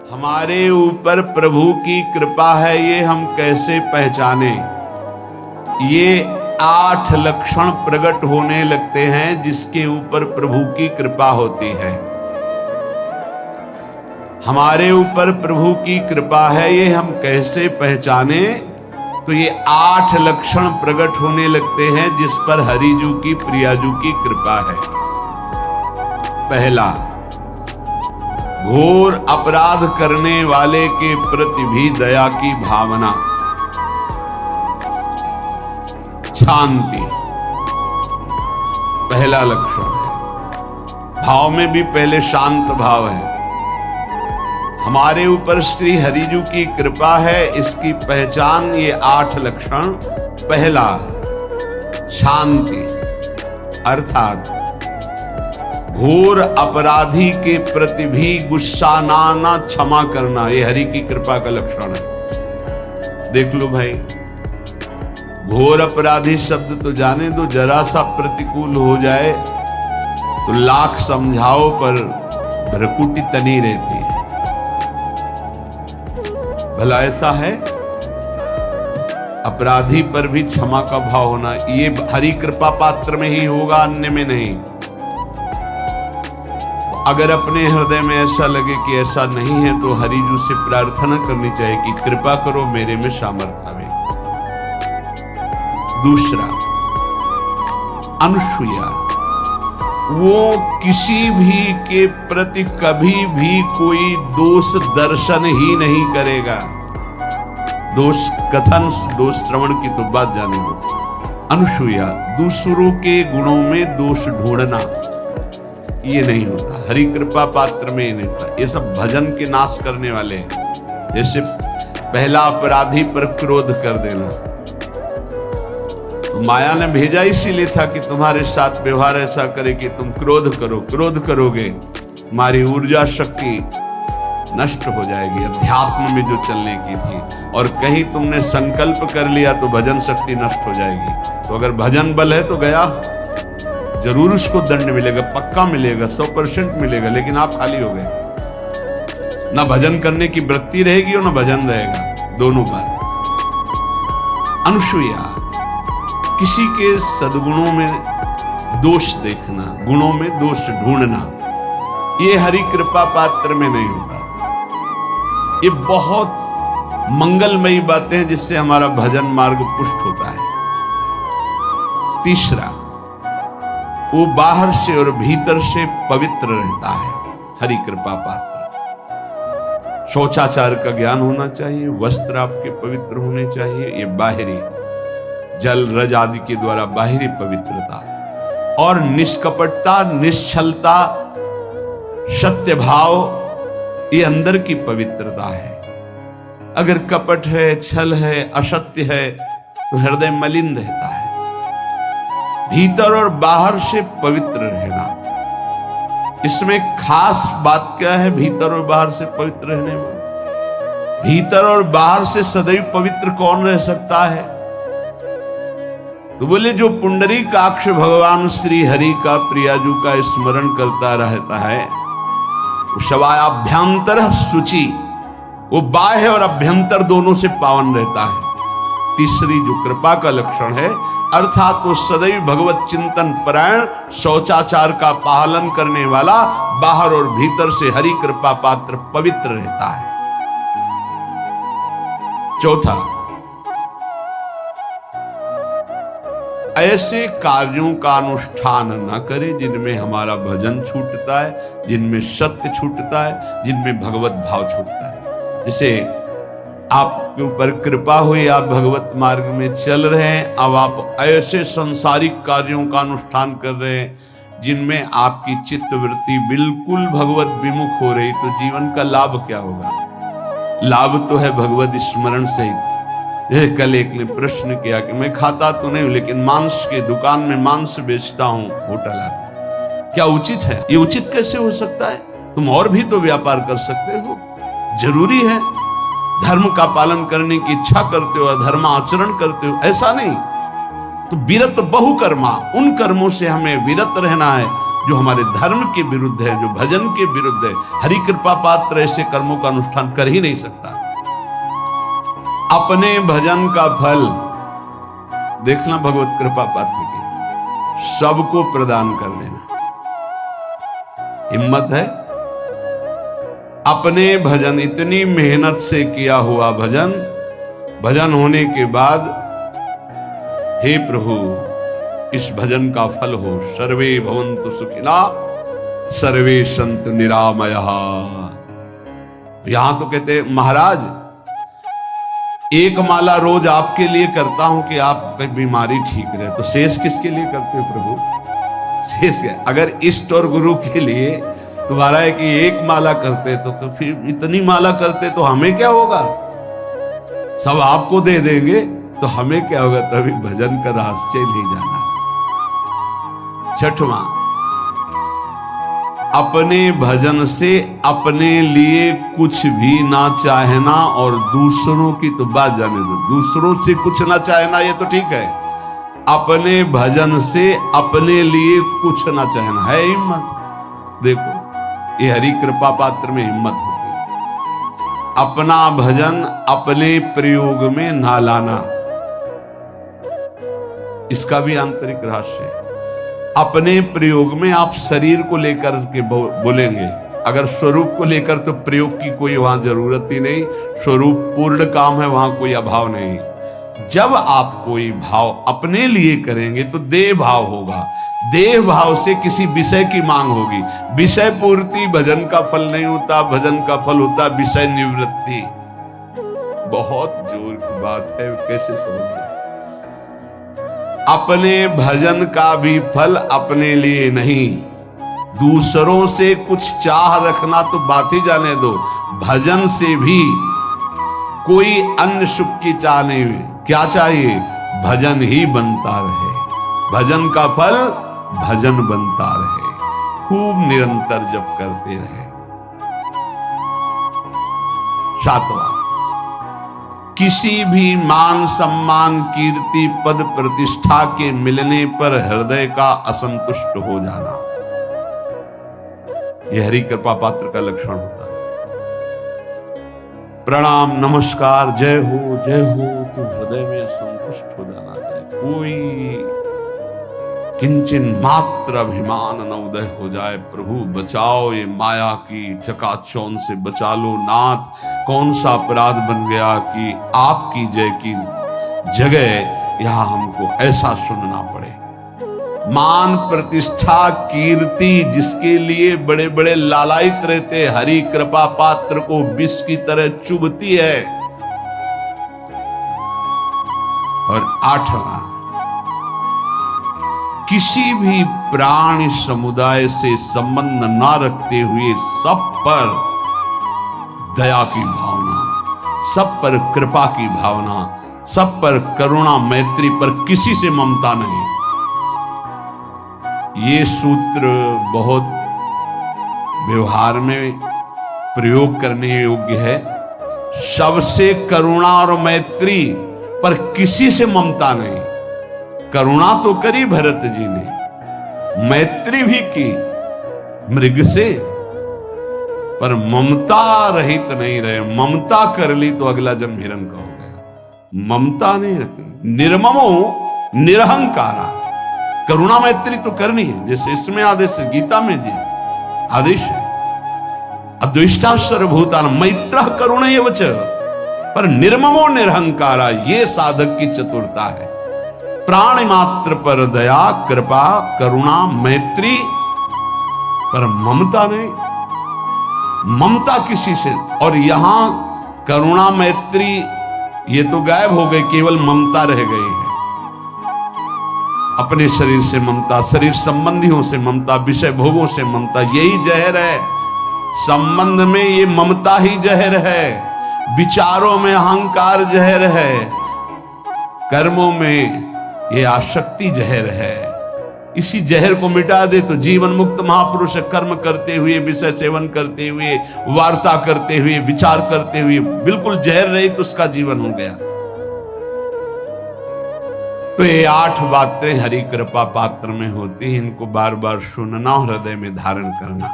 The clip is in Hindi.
हमारे ऊपर प्रभु की कृपा है ये हम कैसे पहचाने? ये 8 लक्षण प्रकट होने लगते हैं जिसके ऊपर प्रभु की कृपा होती है। हमारे ऊपर प्रभु की कृपा है ये हम कैसे पहचाने? तो ये 8 लक्षण प्रकट होने लगते हैं जिस पर हरिजू की प्रियाजू की कृपा है। पहला, घोर अपराध करने वाले के प्रति भी दया की भावना, शांति पहला लक्षण है। भाव में भी पहले शांत भाव है। हमारे ऊपर श्री हरिजू की कृपा है, इसकी पहचान ये 8 लक्षण। पहला, शांति, अर्थात घोर अपराधी के प्रति भी गुस्सा ना क्षमा करना, ये हरि की कृपा का लक्षण है। देख लो भाई, घोर अपराधी शब्द तो जाने दो, जरा सा प्रतिकूल हो जाए तो लाख समझाओ पर भ्रकुटी तनी रहती है। भला ऐसा है? अपराधी पर भी क्षमा का भाव होना, ये हरि कृपा पात्र में ही होगा, अन्य में नहीं। अगर अपने हृदय में ऐसा लगे कि ऐसा नहीं है तो हरिजू से प्रार्थना करनी चाहिए कि कृपा करो मेरे में सामर्थ्य आवे। दूसरा, अनुसूया, वो किसी भी के प्रति कभी भी कोई दोष दर्शन ही नहीं करेगा। दोष कथन, दोष श्रवण की तो बात जाने दो। अनुसूया, दूसरों के गुणों में दोष ढूंढना ये नहीं होता, हरि कृपा पात्र में ही नहीं होता। ये सब भजन के नाश करने वाले हैं। जैसे पहला अपराधी पर क्रोध कर देना, तो माया ने भेजा इसीलिए था कि तुम्हारे साथ व्यवहार ऐसा करे कि तुम क्रोध करो। क्रोध करोगे तुम्हारी ऊर्जा शक्ति नष्ट हो जाएगी, अध्यात्म में जो चलने की थी। और कहीं तुमने संकल्प कर लिया तो भजन शक्ति नष्ट हो जाएगी। तो अगर भजन बल है तो गया, जरूर उसको दंड मिलेगा, पक्का मिलेगा, 100% मिलेगा, लेकिन आप खाली हो गए। ना भजन करने की वृत्ति रहेगी और ना भजन रहेगा, दोनों बार। अनुसूया, किसी के सद्गुणों में दोष देखना, गुणों में दोष ढूंढना, ये हरि कृपा पात्र में नहीं होगा। ये बहुत मंगलमयी बातें हैं जिससे हमारा भजन मार्ग पुष्ट होता है। तीसरा, वो बाहर से और भीतर से पवित्र रहता है, हरि कृपा पात्र। शौचाचार का ज्ञान होना चाहिए, वस्त्र आपके पवित्र होने चाहिए, ये बाहरी जल रज आदि के द्वारा बाहरी पवित्रता। और निष्कपटता, निश्चलता, सत्य भाव, ये अंदर की पवित्रता है। अगर कपट है, छल है, असत्य है तो हृदय मलिन रहता है। भीतर और बाहर से पवित्र रहना, इसमें खास बात क्या है? भीतर और बाहर से पवित्र रहने में, भीतर और बाहर से सदैव पवित्र कौन रह सकता है? तो बोले जो पुंडरीकाक्ष भगवान श्री हरि का प्रियाजू का स्मरण करता रहता है, शवायाभ्यंतर शुचि, वो बाह्य और अभ्यंतर दोनों से पावन रहता है। तीसरी जो कृपा का लक्षण है, अर्थात वो सदैव भगवत चिंतन परायण, शौचाचार का पालन करने वाला, बाहर और भीतर से हरि कृपा पात्र पवित्र रहता है। चौथा, ऐसे कार्यों का अनुष्ठान न करे जिनमें हमारा भजन छूटता है, जिनमें सत्य छूटता है, जिनमें भगवत भाव छूटता है। जैसे आपके ऊपर कृपा हुई, आप भगवत मार्ग में चल रहे हैं, अब आप ऐसे सांसारिक कार्यों का अनुष्ठान कर रहे हैं जिनमें आपकी चित्त वृत्ति बिल्कुल भगवत विमुख हो रही, तो जीवन का लाभ क्या होगा? लाभ तो है भगवत स्मरण सहित। कल एक ने प्रश्न किया कि मैं खाता तो नहीं हूं लेकिन मांस के दुकान में मांस बेचता हूं, होटल है, क्या उचित है? ये उचित कैसे हो सकता है? तुम और भी तो व्यापार कर सकते हो। जरूरी है धर्म का पालन करने की इच्छा करते हो, धर्म आचरण करते हो, ऐसा नहीं। तो विरत बहुकर्मा, उन कर्मों से हमें विरत रहना है जो हमारे धर्म के विरुद्ध है, जो भजन के विरुद्ध है। हरि कृपा पात्र ऐसे कर्मों का अनुष्ठान कर ही नहीं सकता। अपने भजन का फल देखना भगवत कृपा पात्र की, सबको प्रदान कर देना। हिम्मत है? अपने भजन, इतनी मेहनत से किया हुआ भजन, भजन होने के बाद हे प्रभु इस भजन का फल हो, सर्वे भवन्तु सुखिना सर्वे सन्तु निरामयः। यहां तो कहते महाराज एक माला रोज आपके लिए करता हूं कि आपकी बीमारी ठीक रहे, तो शेष किसके लिए करते हो प्रभु? शेष है अगर इष्ट और गुरु के लिए तुम्हारा है कि एक माला करते तो फिर इतनी माला करते तो हमें क्या होगा? सब आपको दे देंगे तो हमें क्या होगा? तभी भजन का रहस्य ले जाना। छठवां, अपने भजन से अपने लिए कुछ भी ना चाहना और दूसरों की तो बात जाने दो, दूसरों से कुछ ना चाहना ये तो ठीक है, अपने भजन से अपने लिए कुछ ना चाहना है हिम्मत। देखो ये हरि कृपा पात्र में हिम्मत होगी। अपना भजन अपने प्रयोग में ना लाना, इसका भी आंतरिक रहस्य है। अपने प्रयोग में आप शरीर को लेकर के बोलेंगे, अगर स्वरूप को लेकर तो प्रयोग की कोई वहां जरूरत ही नहीं, स्वरूप पूर्ण काम है, वहां कोई अभाव नहीं। जब आप कोई भाव अपने लिए करेंगे तो देह भाव होगा, देह भाव से किसी विषय की मांग होगी। विषय पूर्ति भजन का फल नहीं होता, भजन का फल होता विषय निवृत्ति। बहुत जोर की बात है, कैसे समझ? अपने भजन का भी फल अपने लिए नहीं, दूसरों से कुछ चाह रखना तो बात ही जाने दो, भजन से भी कोई अन्य सुख की चाह नहीं। क्या चाहिए? भजन ही बनता रहे, भजन का फल भजन बनता रहे, खूब निरंतर जप करते रहे। सातवां, किसी भी मान सम्मान कीर्ति पद प्रतिष्ठा के मिलने पर हृदय का असंतुष्ट हो जाना, यह हरि कृपा पात्र का लक्षण होता है। प्रणाम नमस्कार जय हो तो हृदय में असंतुष्ट हो जाना चाहिए। कोई किंचन मात्र अभिमान न उदय हो जाए। प्रभु बचाओ, ये माया की चकाचौंध से बचा लो नाथ। कौन सा अपराध बन गया कि आपकी जय की जगह यहां हमको ऐसा सुनना पड़े। मान प्रतिष्ठा कीर्ति जिसके लिए बड़े बड़े लालायित रहते, हरि कृपा पात्र को विष की तरह चुभती है। और आठवां, किसी भी प्राणी समुदाय से संबंध ना रखते हुए सब पर दया की भावना, सब पर कृपा की भावना, सब पर करुणा मैत्री, पर किसी से ममता नहीं। ये सूत्र बहुत व्यवहार में प्रयोग करने योग्य है। सबसे करुणा और मैत्री, पर किसी से ममता नहीं। करुणा तो करी भरत जी ने, मैत्री भी की मृग से, पर ममता रहित नहीं रहे। ममता कर ली तो अगला जन्म हिरण का हो गया। ममता नहीं रखी। निर्ममो निरहंकारा, करुणा मैत्री तो करनी है, जैसे इसमें आदेश है, गीता में जी आदेश है, अद्वेष्टा सर्वभूतान मैत्र करुणैव च, पर निर्ममो निरहंकारा, ये साधक की चतुरता है। प्राणी मात्र पर दया कृपा करुणा मैत्री, पर ममता नहीं। ममता किसी से, और यहां करुणा मैत्री ये तो गायब हो गई, केवल ममता रह गई है। अपने शरीर से ममता, शरीर संबंधियों से ममता, विषय भोगों से ममता, यही जहर है। संबंध में ये ममता ही जहर है, विचारों में अहंकार जहर है, कर्मों में ये आसक्ति जहर है। इसी जहर को मिटा दे तो जीवन मुक्त महापुरुष कर्म करते हुए, विषय सेवन करते हुए, वार्ता करते हुए, विचार करते हुए, बिल्कुल जहर रहित उसका जीवन हो गया। तो ये 8 बातें हरि कृपा पात्र में होती हैं, इनको बार बार सुनना और हृदय में धारण करना।